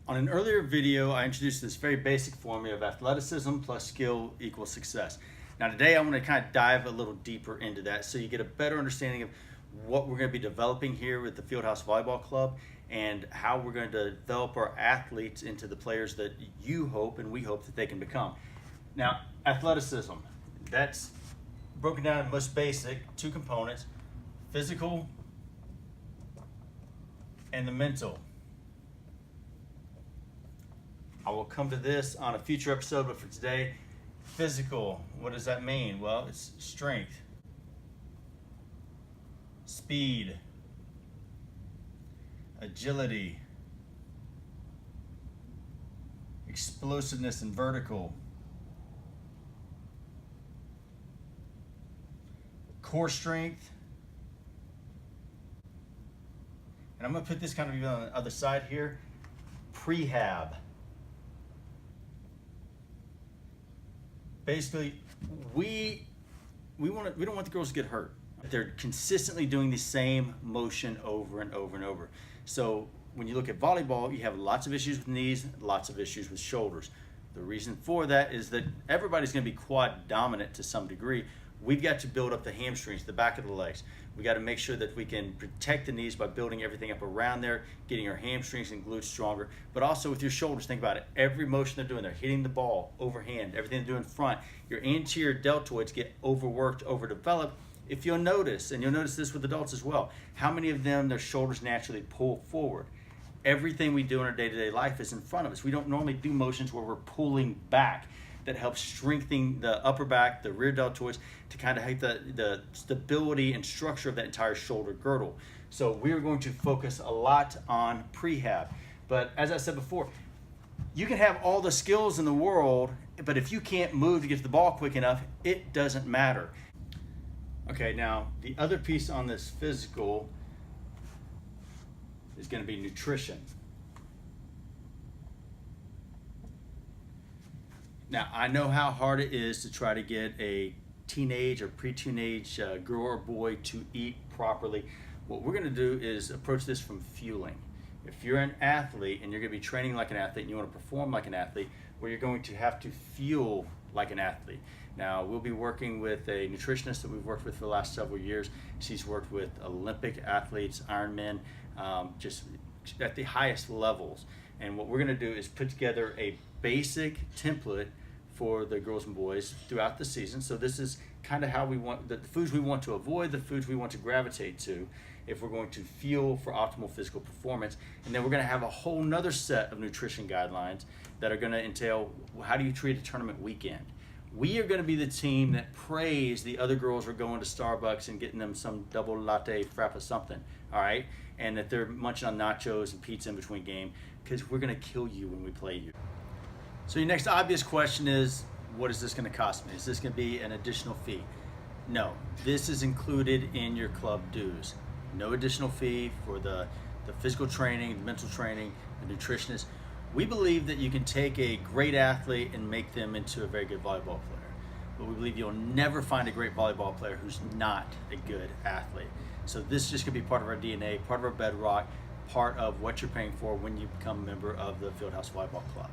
On an earlier video, I introduced this very basic formula of athleticism plus skill equals success. Now today I want to kind of dive a little deeper into that so you get a better understanding of what we're going to be developing here with the Fieldhouse Volleyball Club and how we're going to develop our athletes into the players that you hope and we hope that they can become. Now, athleticism, that's broken down in most basic two components, physical and the mental. I will come to this on a future episode, but for today, physical, what does that mean? Well, it's strength, speed, agility, explosiveness and vertical, core strength, and I'm going to put this kind of even on the other side here, prehab. Basically, we don't want the girls to get hurt. They're consistently doing the same motion over and over and over. So when you look at volleyball, you have lots of issues with knees, lots of issues with shoulders. The reason for that is that everybody's going to be quad dominant to some degree. We've got to build up the hamstrings, the back of the legs. We got to make sure that we can protect the knees by building everything up around there, getting our hamstrings and glutes stronger, but also with your shoulders. Think about it. Every motion they're doing, they're hitting the ball overhand, everything they're doing in front. Your anterior deltoids get overworked, overdeveloped. If you'll notice, and you'll notice this with adults as well, how many of them, their shoulders naturally pull forward. Everything we do in our day-to-day life is in front of us. We don't normally do motions where we're pulling back. That helps strengthen the upper back, the rear deltoids, to kind of have the stability and structure of that entire shoulder girdle. So we're going to focus a lot on prehab. But as I said before, you can have all the skills in the world, but if you can't move to get to the ball quick enough, it doesn't matter. Okay, now the other piece on this physical is going to be nutrition. Now, I know how hard it is to try to get a teenage or pre-teenage girl or boy to eat properly. What we're going to do is approach this from fueling. If you're an athlete and you're going to be training like an athlete and you want to perform like an athlete, well, you're going to have to fuel like an athlete. Now, we'll be working with a nutritionist that we've worked with for the last several years. She's worked with Olympic athletes, Ironmen, just at the highest levels. And what we're going to do is put together a basic template for the girls and boys throughout the season. So this is kind of how we want the foods we want to avoid, the foods we want to gravitate to if we're going to fuel for optimal physical performance. And then we're going to have a whole nother set of nutrition guidelines that are going to entail how do you treat a tournament weekend. We are going to be the team that praise the other girls who are going to Starbucks and getting them some double latte frappa something, all right? And that they're munching on nachos and pizza in between game, because we're going to kill you when we play you. So your next obvious question is, what is this going to cost me? Is this going to be an additional fee? No, this is included in your club dues. No additional fee for the physical training, the mental training, the nutritionist. We believe that you can take a great athlete and make them into a very good volleyball player. But we believe you'll never find a great volleyball player who's not a good athlete. So this is just going to be part of our DNA, part of our bedrock, part of what you're paying for when you become a member of the Fieldhouse Volleyball Club.